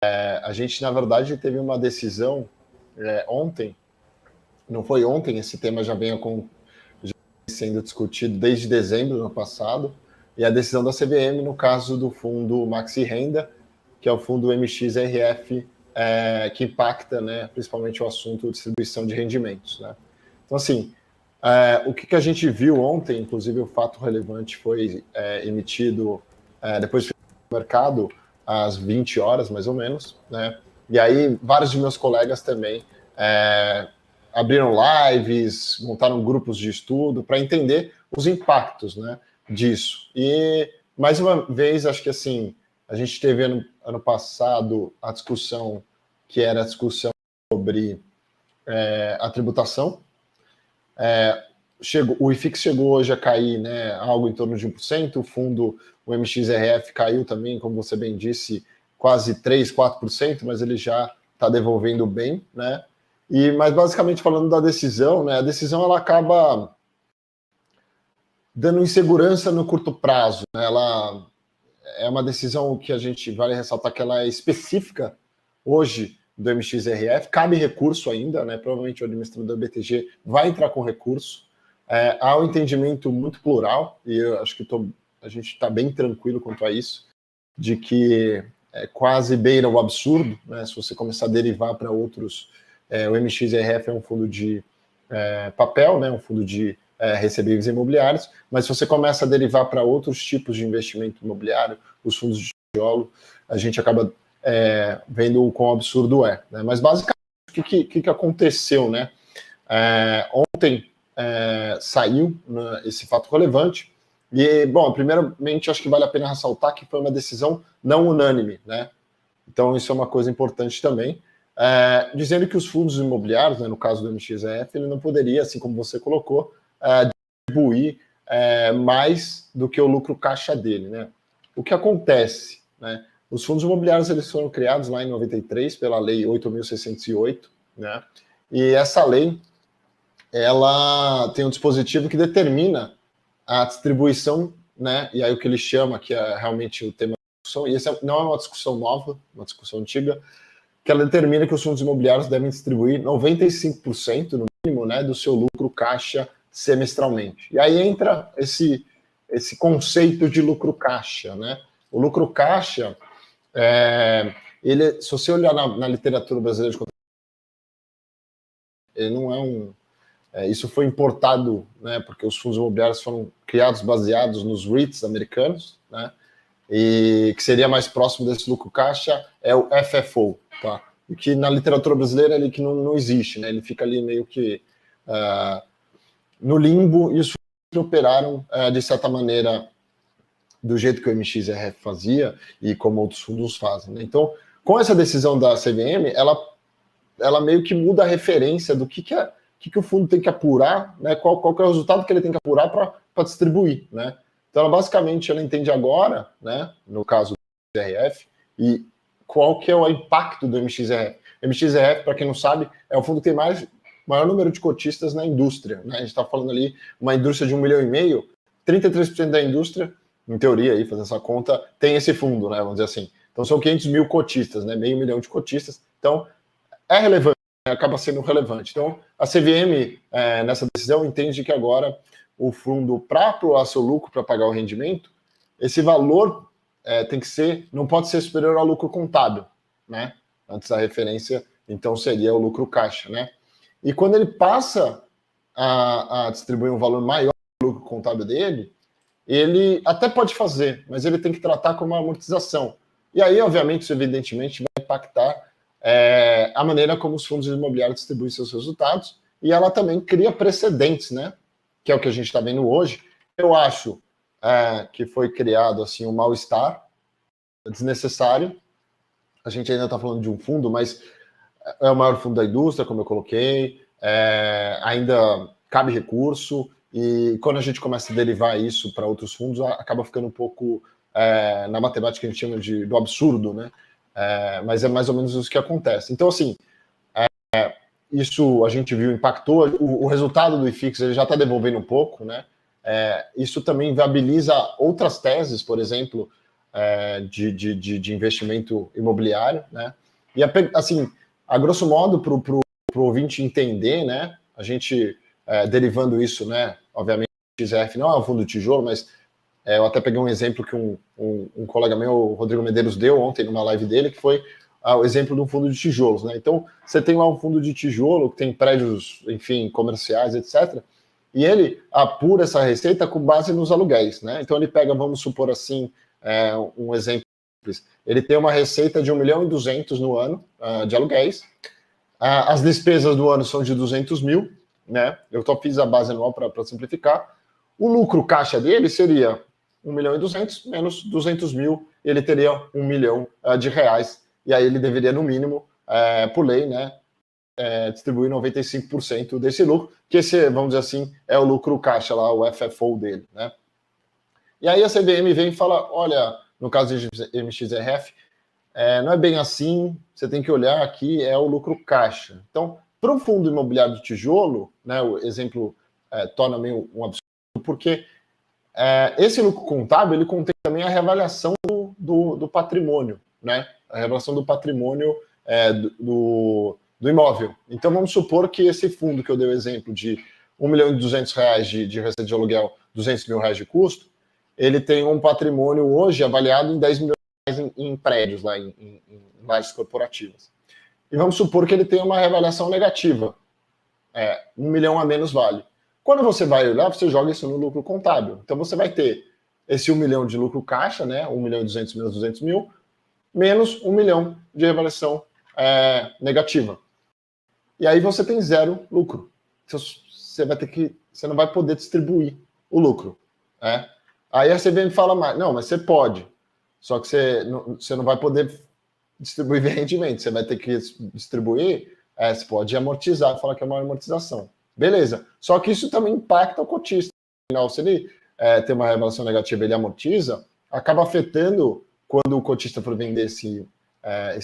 A gente, na verdade, teve uma decisão ontem, não foi ontem, esse tema já vem sendo discutido desde dezembro do ano passado, e a decisão da CVM no caso do fundo Maxi Renda, que é o fundo MXRF, que impacta, né, principalmente o assunto de distribuição de rendimentos. Né? Então, assim, o que a gente viu ontem, inclusive o fato relevante foi emitido depois do mercado, às 20 horas, mais ou menos, né? E aí, vários de meus colegas também abriram lives, montaram grupos de estudo para entender os impactos, né, disso. E, mais uma vez, acho que assim, a gente teve ano passado a discussão, que era a discussão sobre a tributação. O IFIX chegou hoje a cair, né, algo em torno de 1%, o fundo, o MXRF, caiu também, como você bem disse, quase 3%, 4%, mas ele já está devolvendo bem, né? Mas basicamente falando da decisão, né, a decisão ela acaba dando insegurança no curto prazo, né? Ela é uma decisão que a gente vale ressaltar que ela é específica hoje do MXRF, cabe recurso ainda, né? Provavelmente o administrador BTG vai entrar com recurso. Há um entendimento muito plural, e eu acho que a gente está bem tranquilo quanto a isso, de que quase beira o absurdo, né? Se você começar a derivar para outros, o MXRF é um fundo de papel, né? Um fundo de recebíveis imobiliários, mas se você começa a derivar para outros tipos de investimento imobiliário, os fundos de tijolo, a gente acaba vendo o quão absurdo é. Né? Mas basicamente, o que aconteceu? Né? Ontem saiu, né, esse fato relevante, e, bom, primeiramente, acho que vale a pena ressaltar que foi uma decisão não unânime, né? Então, isso é uma coisa importante também, dizendo que os fundos imobiliários, né, no caso do MXRF, ele não poderia, assim como você colocou, distribuir mais do que o lucro caixa dele, né? O que acontece, né? Os fundos imobiliários eles foram criados lá em 93 pela Lei 8.608, né? E essa lei ela tem um dispositivo que determina a distribuição, né? E aí o que ele chama, que é realmente o tema da discussão, e essa não é uma discussão nova, uma discussão antiga, que ela determina que os fundos imobiliários devem distribuir 95% no mínimo, né, do seu lucro caixa semestralmente. E aí entra esse conceito de lucro caixa, né? O lucro caixa, se você olhar na literatura brasileira de contabilidade, ele não é isso foi importado, né, porque os fundos imobiliários foram criados baseados nos REITs americanos, né, e que seria mais próximo desse lucro caixa é o FFO, tá? E que na literatura brasileira ele que não existe, né? Ele fica ali meio que no limbo, e os fundos operaram de certa maneira do jeito que o MXRF fazia e como outros fundos fazem, né? Então, com essa decisão da CVM, ela meio que muda a referência do que o fundo tem que apurar, né? Qual que é o resultado que ele tem que apurar para distribuir, né? Então, basicamente, ela entende agora, né, no caso do MXRF, e qual que é o impacto do MXRF. O MXRF, para quem não sabe, é o fundo que tem maior número de cotistas na indústria. Né? A gente está falando ali uma indústria de 1,5 milhão, 33% da indústria, em teoria, aí, fazendo essa conta, tem esse fundo, né, vamos dizer assim. Então, são 500 mil cotistas, né, 500 mil de cotistas. Então, é relevante, acaba sendo relevante. Então, a CVM, nessa decisão, entende que agora o fundo, para apurar seu lucro, para pagar o rendimento, esse valor não pode ser superior ao lucro contábil, né? Antes a referência, então, seria o lucro caixa, né? E quando ele passa a distribuir um valor maior do lucro contábil dele, ele até pode fazer, mas ele tem que tratar como uma amortização. E aí, obviamente, isso evidentemente vai impactar a maneira como os fundos imobiliários distribuem seus resultados, e ela também cria precedentes, né? Que é o que a gente está vendo hoje. Eu acho que foi criado assim um mal-estar desnecessário. A gente ainda está falando de um fundo, mas é o maior fundo da indústria, como eu coloquei, ainda cabe recurso, e quando a gente começa a derivar isso para outros fundos, acaba ficando um pouco na matemática que a gente chama do absurdo, né? Mas é mais ou menos isso que acontece. Então, assim, isso a gente viu, impactou, o resultado do IFIX ele já está devolvendo um pouco, né? Isso também viabiliza outras teses, por exemplo, de investimento imobiliário, né? E assim, a grosso modo, para o ouvinte entender, né? A gente derivando isso, né? Obviamente, o XRF não é um fundo de tijolo, mas eu até peguei um exemplo que um colega meu, o Rodrigo Medeiros, deu ontem numa live dele, que foi o exemplo de um fundo de tijolos, né? Então, você tem lá um fundo de tijolo que tem prédios, enfim, comerciais, etc. E ele apura essa receita com base nos aluguéis, né? Então, ele pega, vamos supor assim, um exemplo simples. Ele tem uma receita de 1.200.000 no ano de aluguéis. As despesas do ano são de 200 mil, né? Eu só fiz a base anual para simplificar. O lucro caixa dele seria 1.200.000 menos 200 mil, ele teria 1 milhão de reais. E aí ele deveria, no mínimo, por lei, né, distribuir 95% desse lucro, que esse, vamos dizer assim, é o lucro caixa lá, o FFO dele, né? E aí a CVM vem e fala, olha, no caso de MXRF, não é bem assim, você tem que olhar aqui, é o lucro caixa. Então, para o fundo imobiliário de tijolo, né, o exemplo torna meio um absurdo, porque esse lucro contábil, ele contém também a reavaliação do patrimônio, né? A reavaliação do patrimônio do imóvel. Então, vamos supor que esse fundo que eu dei o exemplo de R$1.200.000 de receita de aluguel, R$200 mil de custo, ele tem um patrimônio hoje avaliado em 10 milhões em prédios, lá em lajes corporativas. E vamos supor que ele tem uma reavaliação negativa. 1 milhão a menos vale. Quando você vai olhar, você joga isso no lucro contábil. Então você vai ter esse 1 milhão de lucro caixa, né? 1.200.000 menos 200 mil, menos 1 milhão de reavaliação negativa. E aí você tem zero lucro. Você não vai poder distribuir o lucro. Aí a CVM fala mais, não, mas você pode. Só que você não vai poder distribuir rendimento. Você vai ter que distribuir, você pode amortizar, falar que é uma amortização. Beleza. Só que isso também impacta o cotista. Afinal, se ele tem uma reavaliação negativa, ele amortiza, acaba afetando quando o cotista for vender esse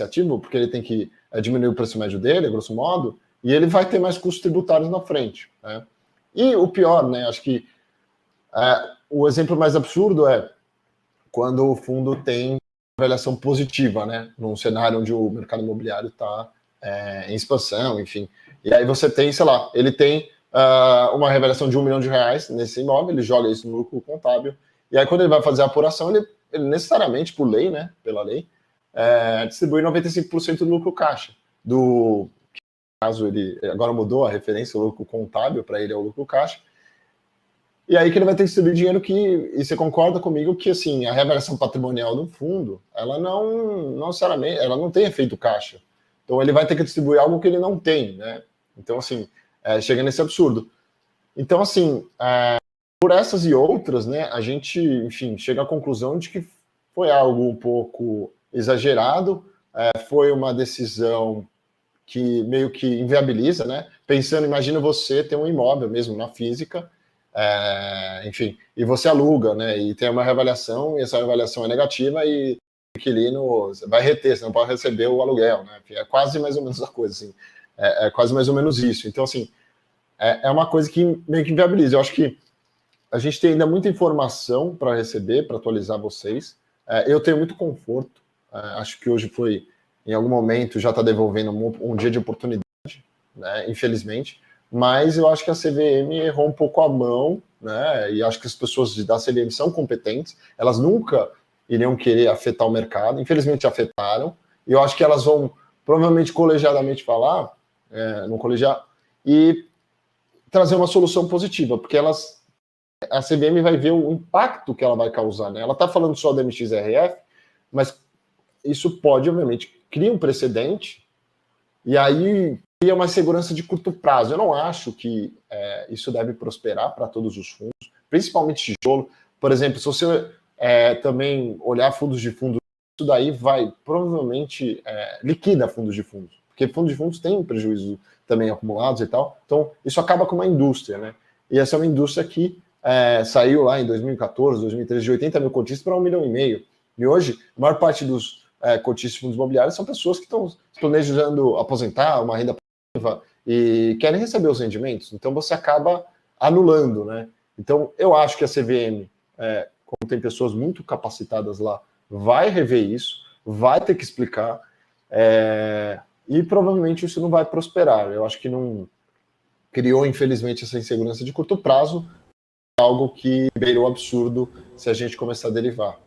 ativo, porque ele tem que diminuir o preço médio dele, grosso modo, e ele vai ter mais custos tributários na frente. Né? E o pior, né? Acho que o exemplo mais absurdo é quando o fundo tem avaliação positiva, né? Num cenário onde o mercado imobiliário está em expansão, enfim. E aí você tem, sei lá, ele tem uma reavaliação de R$1 milhão nesse imóvel, ele joga isso no lucro contábil, e aí quando ele vai fazer a apuração, ele necessariamente, por lei, né? Pela lei, distribui 95% do lucro caixa. Caso ele agora mudou a referência, o lucro contábil, para ele é o lucro caixa. E aí que ele vai ter que distribuir dinheiro e você concorda comigo que, assim, a reavaliação patrimonial do fundo, ela não necessariamente, ela não tem efeito caixa. Então ele vai ter que distribuir algo que ele não tem, né? Então, assim, chega nesse absurdo. Então, assim, por essas e outras, né, a gente, enfim, chega à conclusão de que foi algo um pouco exagerado, foi uma decisão que meio que inviabiliza, né? Pensando, imagina você ter um imóvel mesmo na física, enfim, e você aluga, né? E tem uma reavaliação, e essa reavaliação é negativa, e o inquilino vai reter, você não pode receber o aluguel, né? É quase mais ou menos a coisa, assim. É quase mais ou menos isso. Então, assim, é uma coisa que meio que inviabiliza. Eu acho que a gente tem ainda muita informação para receber, para atualizar vocês. Eu tenho muito conforto. Acho que hoje foi, em algum momento, já está devolvendo um dia de oportunidade, né? Infelizmente. Mas eu acho que a CVM errou um pouco a mão, né? E acho que as pessoas da CVM são competentes, elas nunca iriam querer afetar o mercado, infelizmente afetaram, e eu acho que elas vão provavelmente colegiadamente falar, no colegiado, e trazer uma solução positiva, porque a CVM vai ver o impacto que ela vai causar, né? Ela está falando só da MXRF, mas isso pode, obviamente, criar um precedente, e aí cria uma segurança de curto prazo. Eu não acho que isso deve prosperar para todos os fundos, principalmente tijolo. Por exemplo, se você também olhar fundos de fundos, isso daí vai provavelmente liquida fundos de fundos, porque fundos de fundos têm prejuízo também acumulados e tal. Então, isso acaba com uma indústria, né? E essa é uma indústria que saiu lá em 2014, 2013, de 80 mil cotistas para 1,5 milhão. E hoje, a maior parte dos cotistas de fundos imobiliários são pessoas que estão planejando aposentar, uma renda passiva, e querem receber os rendimentos. Então, você acaba anulando, né? Então, eu acho que a CVM, como tem pessoas muito capacitadas lá vai rever isso, vai ter que explicar, e provavelmente isso não vai prosperar. Eu acho que não criou, infelizmente, essa insegurança de curto prazo, algo que beirou absurdo se a gente começar a derivar.